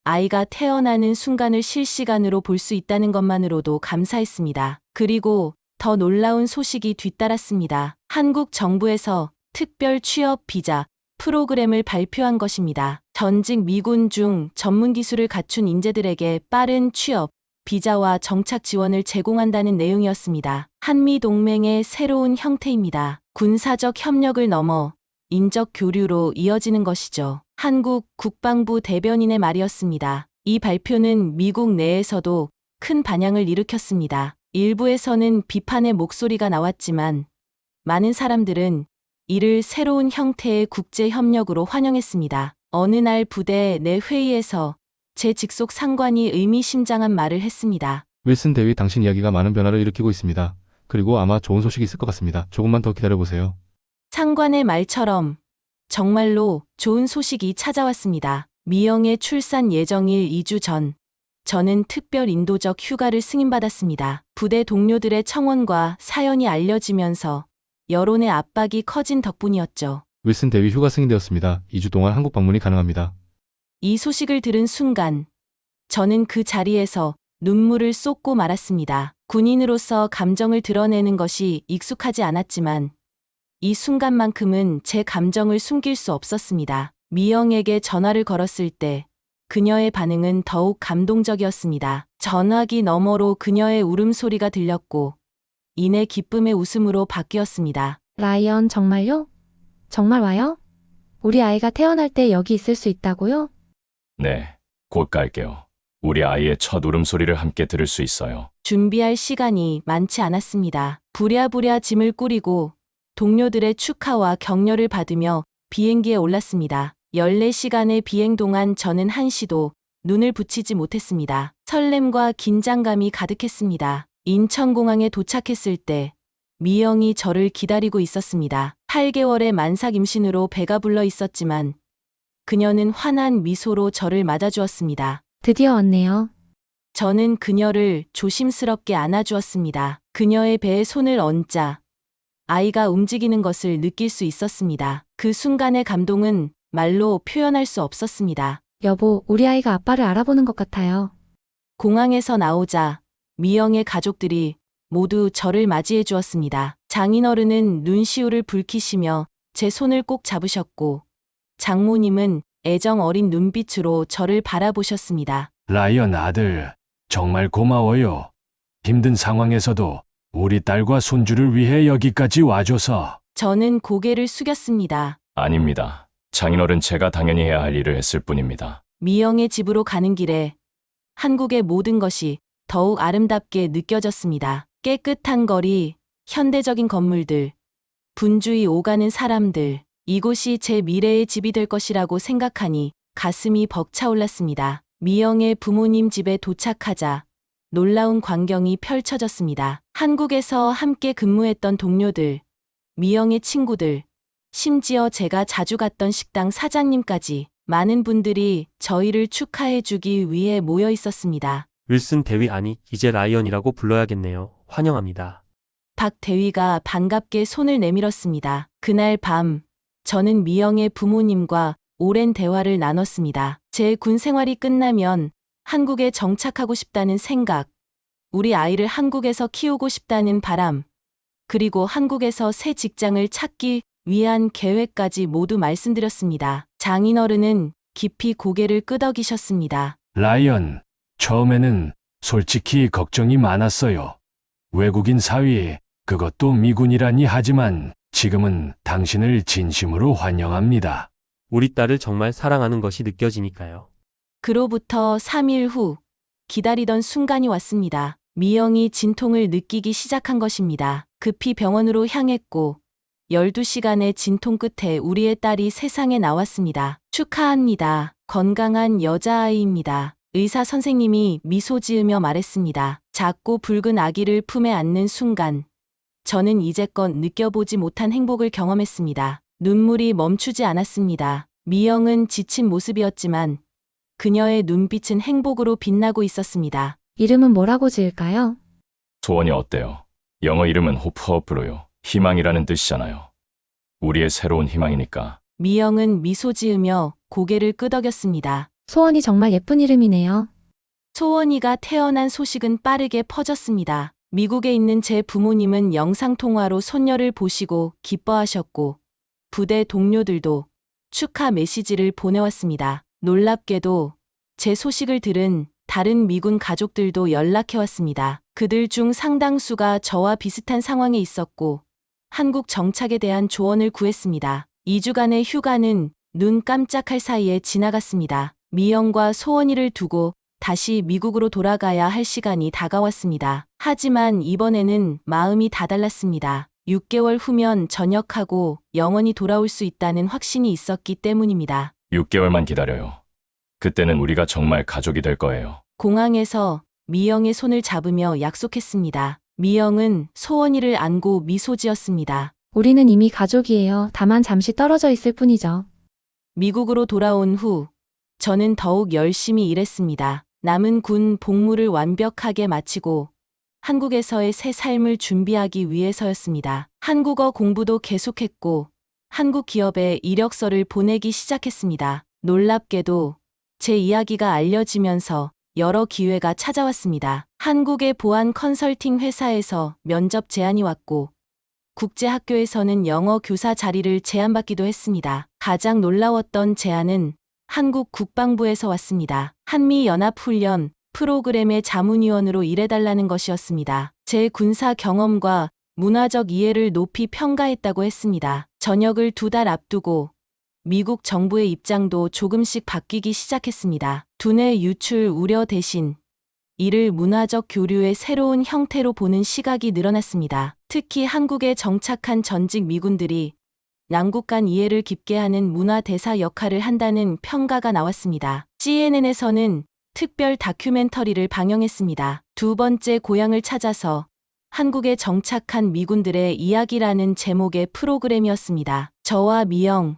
아이가 태어나는 순간을 실시간으로 볼 수 있다는 것만으로도 감사했습니다. 그리고 더 놀라운 소식이 뒤따랐습니다. 한국 정부에서 특별 취업 비자 프로그램을 발표한 것입니다. 전직 미군 중 전문 기술을 갖춘 인재들에게 빠른 취업, 비자와 정착 지원을 제공한다는 내용이었습니다. 한미 동맹의 새로운 형태입니다. 군사적 협력을 넘어 인적 교류로 이어지는 것이죠. 한국 국방부 대변인의 말이었습니다. 이 발표는 미국 내에서도 큰 반향을 일으켰습니다. 일부에서는 비판의 목소리가 나왔지만 많은 사람들은 이를 새로운 형태의 국제 협력으로 환영했습니다. 어느 날 부대 내 회의에서 제 직속 상관이 의미심장한 말을 했습니다. 윌슨 대위, 당신 이야기가 많은 변화를 일으키고 있습니다. 그리고 아마 좋은 소식이 있을 것 같습니다. 조금만 더 기다려보세요. 상관의 말처럼 정말로 좋은 소식이 찾아왔습니다. 미영의 출산 예정일 2주 전, 저는 특별 인도적 휴가를 승인받았습니다. 부대 동료들의 청원과 사연이 알려지면서 여론의 압박이 커진 덕분이었죠. 윌슨 대위 휴가 승인되었습니다. 2주 동안 한국 방문이 가능합니다. 이 소식을 들은 순간 저는 그 자리에서 눈물을 쏟고 말았습니다. 군인으로서 감정을 드러내는 것이 익숙하지 않았지만 이 순간만큼은 제 감정을 숨길 수 없었습니다. 미영에게 전화를 걸었을 때 그녀의 반응은 더욱 감동적이었습니다. 전화기 너머로 그녀의 울음소리가 들렸고 이내 기쁨의 웃음으로 바뀌었습니다. 라이언, 정말요? 정말 와요? 우리 아이가 태어날 때 여기 있을 수 있다고요? 네, 곧 갈게요. 우리 아이의 첫 울음소리를 함께 들을 수 있어요. 준비할 시간이 많지 않았습니다. 부랴부랴 짐을 꾸리고 동료들의 축하와 격려를 받으며 비행기에 올랐습니다. 14시간의 비행 동안 저는 한시도 눈을 붙이지 못했습니다. 설렘과 긴장감이 가득했습니다. 인천공항에 도착했을 때 미영이 저를 기다리고 있었습니다. 8개월의 만삭 임신으로 배가 불러 있었지만 그녀는 환한 미소로 저를 맞아주었습니다. 드디어 왔네요. 저는 그녀를 조심스럽게 안아주었습니다. 그녀의 배에 손을 얹자 아이가 움직이는 것을 느낄 수 있었습니다. 그 순간의 감동은 말로 표현할 수 없었습니다. 여보, 우리 아이가 아빠를 알아보는 것 같아요. 공항에서 나오자 미영의 가족들이 모두 저를 맞이해 주었습니다. 장인어른은 눈시울을 붉히시며 제 손을 꼭 잡으셨고 장모님은 애정 어린 눈빛으로 저를 바라보셨습니다. 라이언 아들, 정말 고마워요. 힘든 상황에서도 우리 딸과 손주를 위해 여기까지 와줘서. 저는 고개를 숙였습니다. 아닙니다. 장인어른, 제가 당연히 해야 할 일을 했을 뿐입니다. 미영의 집으로 가는 길에 한국의 모든 것이 더욱 아름답게 느껴졌습니다. 깨끗한 거리, 현대적인 건물들, 분주히 오가는 사람들, 이곳이 제 미래의 집이 될 것이라고 생각하니 가슴이 벅차올랐습니다. 미영의 부모님 집에 도착하자 놀라운 광경이 펼쳐졌습니다. 한국에서 함께 근무했던 동료들, 미영의 친구들, 심지어 제가 자주 갔던 식당 사장님까지 많은 분들이 저희를 축하해주기 위해 모여 있었습니다. 윌슨 대위, 아니 이제 라이언이라고 불러야겠네요. 환영합니다. 박 대위가 반갑게 손을 내밀었습니다. 그날 밤 저는 미영의 부모님과 오랜 대화를 나눴습니다. 제 군 생활이 끝나면 한국에 정착하고 싶다는 생각, 우리 아이를 한국에서 키우고 싶다는 바람, 그리고 한국에서 새 직장을 찾기 위한 계획까지 모두 말씀드렸습니다. 장인어른은 깊이 고개를 끄덕이셨습니다. 라이언, 처음에는 솔직히 걱정이 많았어요. 외국인 사위, 그것도 미군이라니 하지만 지금은 당신을 진심으로 환영합니다. 우리 딸을 정말 사랑하는 것이 느껴지니까요. 그로부터 3일 후 기다리던 순간이 왔습니다. 미영이 진통을 느끼기 시작한 것입니다. 급히 병원으로 향했고 12시간의 진통 끝에 우리의 딸이 세상에 나왔습니다. 축하합니다. 건강한 여자아이입니다. 의사 선생님이 미소 지으며 말했습니다. 작고 붉은 아기를 품에 안는 순간 저는 이제껏 느껴보지 못한 행복을 경험했습니다. 눈물이 멈추지 않았습니다. 미영은 지친 모습이었지만 그녀의 눈빛은 행복으로 빛나고 있었습니다. 이름은 뭐라고 지을까요? 소원이 어때요? 영어 이름은 호프어프로요. 희망이라는 뜻이잖아요. 우리의 새로운 희망이니까. 미영은 미소 지으며 고개를 끄덕였습니다. 소원이 정말 예쁜 이름이네요. 소원이가 태어난 소식은 빠르게 퍼졌습니다. 미국에 있는 제 부모님은 영상통화로 손녀를 보시고 기뻐하셨고 부대 동료들도 축하 메시지를 보내왔습니다. 놀랍게도 제 소식을 들은 다른 미군 가족들도 연락해왔습니다. 그들 중 상당수가 저와 비슷한 상황에 있었고 한국 정착에 대한 조언을 구했습니다. 2주간의 휴가는 눈 깜짝할 사이에 지나갔습니다. 미영과 소원이를 두고 다시 미국으로 돌아가야 할 시간이 다가왔습니다. 하지만 이번에는 마음이 다 달랐습니다. 6개월 후면 전역하고 영원히 돌아올 수 있다는 확신이 있었기 때문입니다. 6개월만 기다려요. 그때는 우리가 정말 가족이 될 거예요. 공항에서 미영의 손을 잡으며 약속했습니다. 미영은 소원이를 안고 미소 지었습니다. 우리는 이미 가족이에요. 다만 잠시 떨어져 있을 뿐이죠. 미국으로 돌아온 후 저는 더욱 열심히 일했습니다. 남은 군 복무를 완벽하게 마치고 한국에서의 새 삶을 준비하기 위해서였습니다. 한국어 공부도 계속했고 한국 기업에 이력서를 보내기 시작했습니다. 놀랍게도 제 이야기가 알려지면서 여러 기회가 찾아왔습니다. 한국의 보안 컨설팅 회사에서 면접 제안이 왔고 국제학교에서는 영어 교사 자리를 제안받기도 했습니다. 가장 놀라웠던 제안은 한국 국방부에서 왔습니다. 한미연합훈련 프로그램의 자문위원으로 일해달라는 것이었습니다. 제 군사 경험과 문화적 이해를 높이 평가했다고 했습니다. 전역을 2달 앞두고 미국 정부의 입장도 조금씩 바뀌기 시작했습니다. 두뇌 유출 우려 대신 이를 문화적 교류의 새로운 형태로 보는 시각이 늘어났습니다. 특히 한국에 정착한 전직 미군들이 남북 간 이해를 깊게 하는 문화 대사 역할을 한다는 평가가 나왔습니다. CNN에서는 특별 다큐멘터리를 방영했습니다. 2번째 고향을 찾아서 한국에 정착한 미군들의 이야기라는 제목의 프로그램이었습니다. 저와 미영,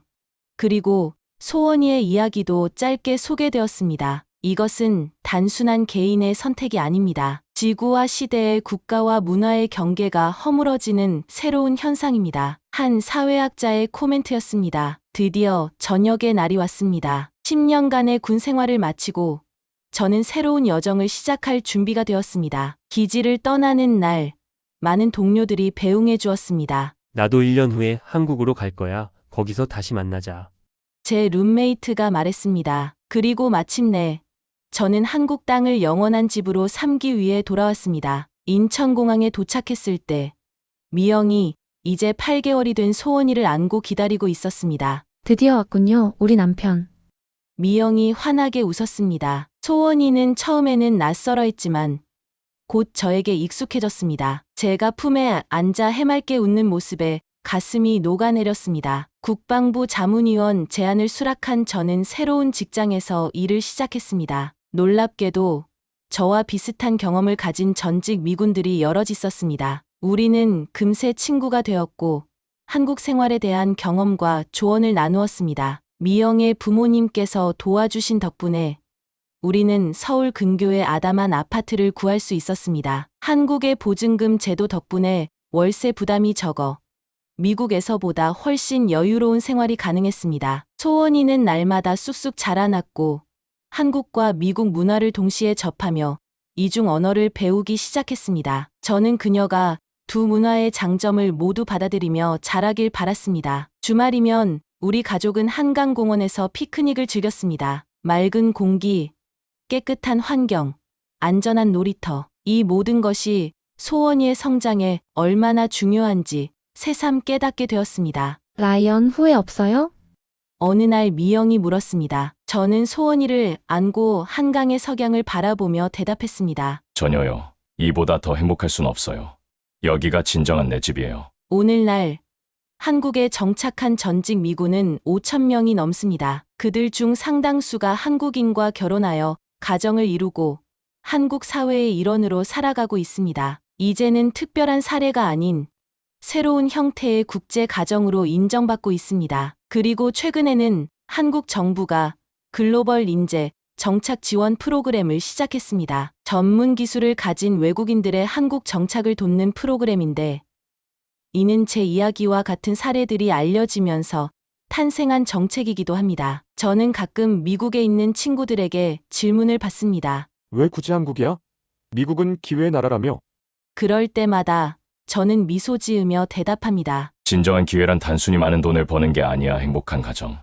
그리고 소원이의 이야기도 짧게 소개되었습니다. 이것은 단순한 개인의 선택이 아닙니다. 지구와 시대의 국가와 문화의 경계가 허물어지는 새로운 현상입니다. 한 사회학자의 코멘트였습니다. 드디어 전역의 날이 왔습니다. 10년간의 군 생활을 마치고 저는 새로운 여정을 시작할 준비가 되었습니다. 기지를 떠나는 날, 많은 동료들이 배웅해 주었습니다. 나도 1년 후에 한국으로 갈 거야. 거기서 다시 만나자. 제 룸메이트가 말했습니다. 그리고 마침내 저는 한국 땅을 영원한 집으로 삼기 위해 돌아왔습니다. 인천공항에 도착했을 때 미영이 이제 8개월이 된 소원이를 안고 기다리고 있었습니다. 드디어 왔군요, 우리 남편. 미영이 환하게 웃었습니다. 소원이는 처음에는 낯설어했지만 곧 저에게 익숙해졌습니다. 제가 품에 앉아 해맑게 웃는 모습에 가슴이 녹아내렸습니다. 국방부 자문위원 제안을 수락한 저는 새로운 직장에서 일을 시작했습니다. 놀랍게도 저와 비슷한 경험을 가진 전직 미군들이 여럿 있었습니다. 우리는 금세 친구가 되었고 한국 생활에 대한 경험과 조언을 나누었습니다. 미영의 부모님께서 도와주신 덕분에 우리는 서울 근교의 아담한 아파트를 구할 수 있었습니다. 한국의 보증금 제도 덕분에 월세 부담이 적어 미국에서보다 훨씬 여유로운 생활이 가능했습니다. 소원이는 날마다 쑥쑥 자라났고 한국과 미국 문화를 동시에 접하며 이중 언어를 배우기 시작했습니다. 저는 그녀가 두 문화의 장점을 모두 받아들이며 자라길 바랐습니다. 주말이면 우리 가족은 한강공원에서 피크닉을 즐겼습니다. 맑은 공기, 깨끗한 환경, 안전한 놀이터, 이 모든 것이 소원이의 성장에 얼마나 중요한지 새삼 깨닫게 되었습니다. 라이언 후회 없어요? 어느 날 미영이 물었습니다. 저는 소원이를 안고 한강의 석양을 바라보며 대답했습니다. 전혀요. 이보다 더 행복할 순 없어요. 여기가 진정한 내 집이에요. 오늘날 한국에 정착한 전직 미군은 5천 명이 넘습니다. 그들 중 상당수가 한국인과 결혼하여 가정을 이루고 한국 사회의 일원으로 살아가고 있습니다. 이제는 특별한 사례가 아닌 새로운 형태의 국제 가정으로 인정받고 있습니다. 그리고 최근에는 한국 정부가 글로벌 인재 정착 지원 프로그램을 시작했습니다. 전문 기술을 가진 외국인들의 한국 정착을 돕는 프로그램인데 이는 제 이야기와 같은 사례들이 알려지면서 탄생한 정책이기도 합니다. 저는 가끔 미국에 있는 친구들에게 질문을 받습니다. 왜 굳이 한국이야? 미국은 기회의 나라라며. 그럴 때마다 저는 미소 지으며 대답합니다. 진정한 기회란 단순히 많은 돈을 버는 게 아니야. 행복한 가정,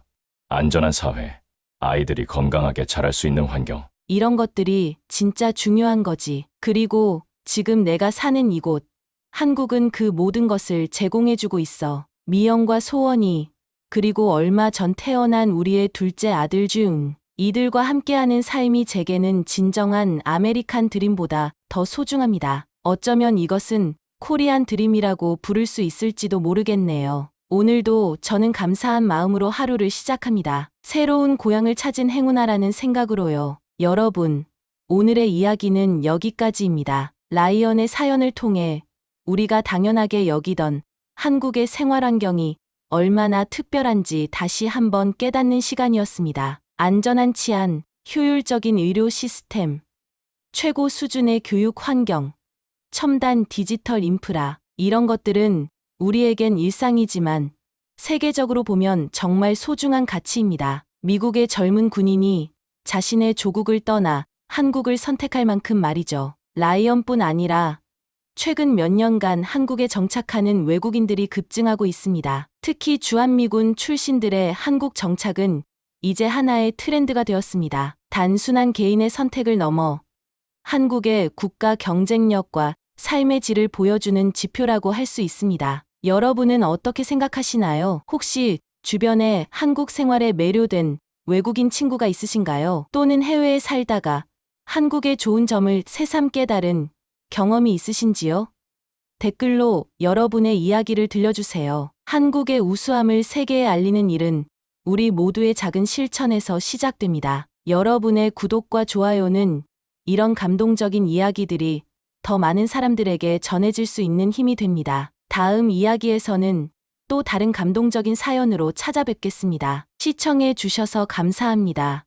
안전한 사회, 아이들이 건강하게 자랄 수 있는 환경. 이런 것들이 진짜 중요한 거지. 그리고 지금 내가 사는 이곳, 한국은 그 모든 것을 제공해주고 있어. 미영과 소원이, 그리고 얼마 전 태어난 우리의 둘째 아들 중, 이들과 함께하는 삶이 제게는 진정한 아메리칸 드림보다 더 소중합니다. 어쩌면 이것은 코리안 드림이라고 부를 수 있을지도 모르겠네요. 오늘도 저는 감사한 마음으로 하루를 시작합니다. 새로운 고향을 찾은 행운아라는 생각으로요. 여러분, 오늘의 이야기는 여기까지입니다. 라이언의 사연을 통해 우리가 당연하게 여기던 한국의 생활 환경이 얼마나 특별한지 다시 한번 깨닫는 시간이었습니다. 안전한 치안, 효율적인 의료 시스템, 최고 수준의 교육 환경, 첨단 디지털 인프라, 이런 것들은 우리에겐 일상이지만 세계적으로 보면 정말 소중한 가치입니다. 미국의 젊은 군인이 자신의 조국을 떠나 한국을 선택할 만큼 말이죠. 라이언뿐 아니라 최근 몇 년간 한국에 정착하는 외국인들이 급증하고 있습니다. 특히 주한미군 출신들의 한국 정착은 이제 하나의 트렌드가 되었습니다. 단순한 개인의 선택을 넘어 한국의 국가 경쟁력과 삶의 질을 보여주는 지표라고 할 수 있습니다. 여러분은 어떻게 생각하시나요? 혹시 주변에 한국 생활에 매료된 외국인 친구가 있으신가요? 또는 해외에 살다가 한국의 좋은 점을 새삼 깨달은 경험이 있으신지요? 댓글로 여러분의 이야기를 들려주세요. 한국의 우수함을 세계에 알리는 일은 우리 모두의 작은 실천에서 시작됩니다. 여러분의 구독과 좋아요는 이런 감동적인 이야기들이 더 많은 사람들에게 전해질 수 있는 힘이 됩니다. 다음 이야기에서는 또 다른 감동적인 사연으로 찾아뵙겠습니다. 시청해 주셔서 감사합니다.